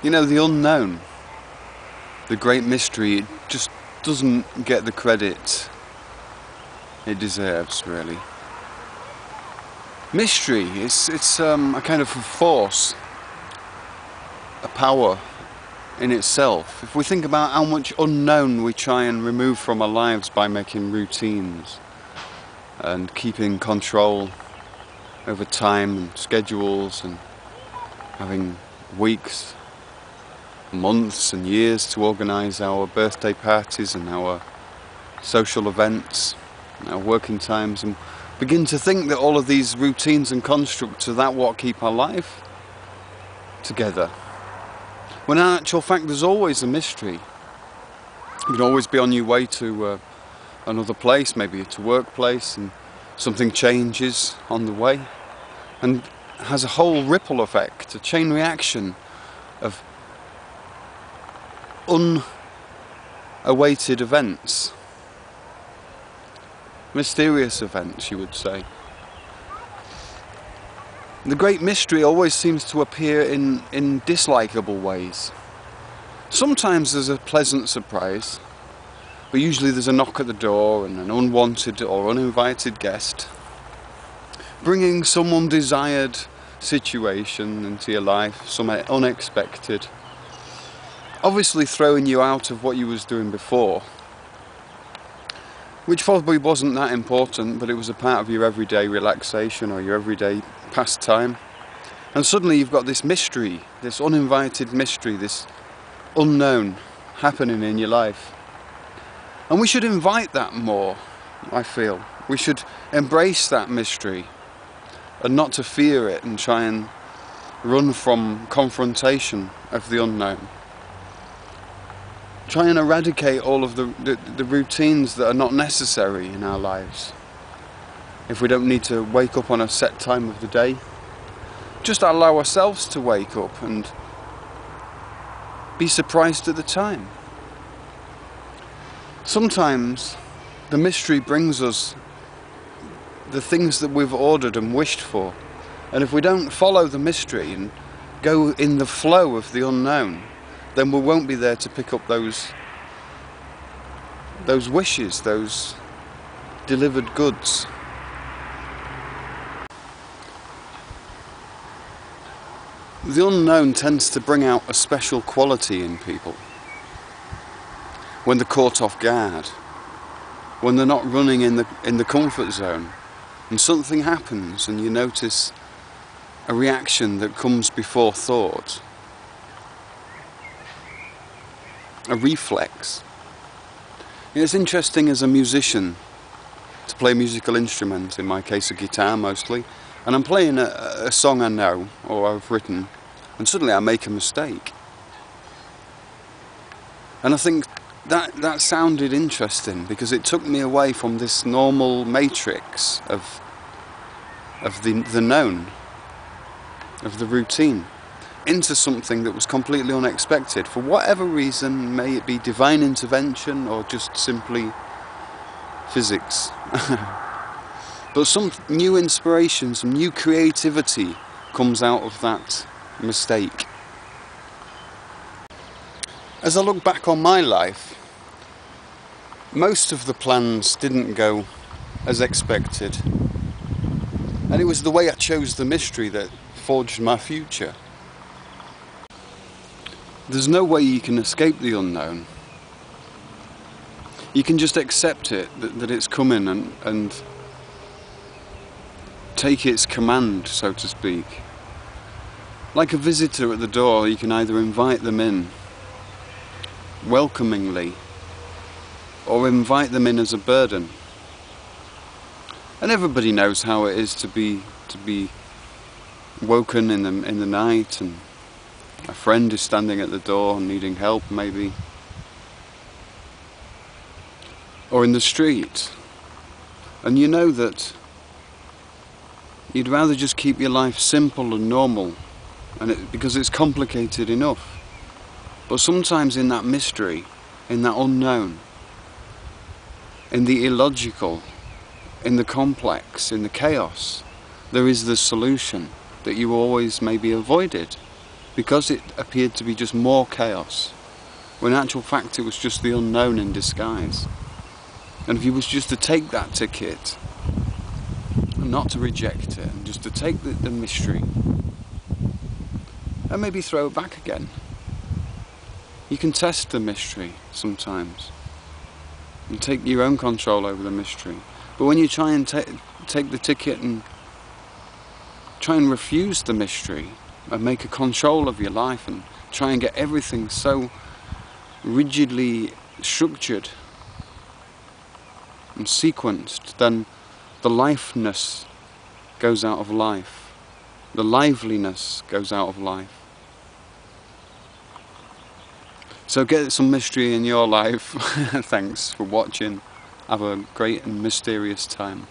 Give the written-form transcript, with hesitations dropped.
You know, the unknown, the great mystery, it just doesn't get the credit it deserves, really. Mystery, it's a kind of a force, a power in itself. If we think about how much unknown we try and remove from our lives by making routines and keeping control over time and schedules and having weeks, months and years to organise our birthday parties and our social events and our working times, and begin to think that all of these routines and constructs are that what keep our life together, when in actual fact there's always a mystery. You can always be on your way to another place, maybe to workplace, and something changes on the way and has a whole ripple effect, a chain reaction of unawaited events, mysterious events, you would say. The great mystery always seems to appear in dislikable ways. Sometimes there's a pleasant surprise, but usually there's a knock at the door and an unwanted or uninvited guest, bringing some undesired situation into your life, some unexpected, obviously throwing you out of what you was doing before, which probably wasn't that important, but it was a part of your everyday relaxation or your everyday pastime. And suddenly you've got this mystery, this uninvited mystery, this unknown happening in your life. And we should invite that more, I feel. We should embrace that mystery and not to fear it and try and run from confrontation of the unknown. Try and eradicate all of the routines that are not necessary in our lives. If we don't need to wake up on a set time of the day, just allow ourselves to wake up and be surprised at the time. Sometimes the mystery brings us the things that we've ordered and wished for, and if we don't follow the mystery and go in the flow of the unknown, then we won't be there to pick up those wishes, those delivered goods. The unknown tends to bring out a special quality in people. When they're caught off guard, when they're not running in the comfort zone, and something happens and you notice a reaction that comes before thought, a reflex. It's interesting as a musician to play a musical instrument, in my case a guitar mostly, and I'm playing a song I know or I've written, and suddenly I make a mistake. And I think that sounded interesting because it took me away from this normal matrix of the known, of the routine, into something that was completely unexpected. For whatever reason, may it be divine intervention or just simply physics. But some new inspiration, some new creativity comes out of that mistake. As I look back on my life, most of the plans didn't go as expected. And it was the way I chose the mystery that forged my future. There's no way you can escape the unknown. You can just accept it, that it's coming, and take its command, so to speak. Like a visitor at the door, you can either invite them in welcomingly or invite them in as a burden. And everybody knows how it is to be woken in the night, and a friend is standing at the door needing help maybe, or in the street, and you know that you'd rather just keep your life simple and normal, because it's complicated enough. But sometimes in that mystery, in that unknown, in the illogical, in the complex, in the chaos, there is the solution that you always maybe avoided. because it appeared to be just more chaos, when in actual fact it was just the unknown in disguise. And if you was just to take that ticket, and not to reject it, and just to take the mystery, and maybe throw it back again. You can test the mystery sometimes, and take your own control over the mystery. But when you try and take the ticket and try and refuse the mystery, and make a control of your life, and try and get everything so rigidly structured and sequenced, then the lifeness goes out of life. The liveliness goes out of life. So get some mystery in your life. Thanks for watching. Have a great and mysterious time.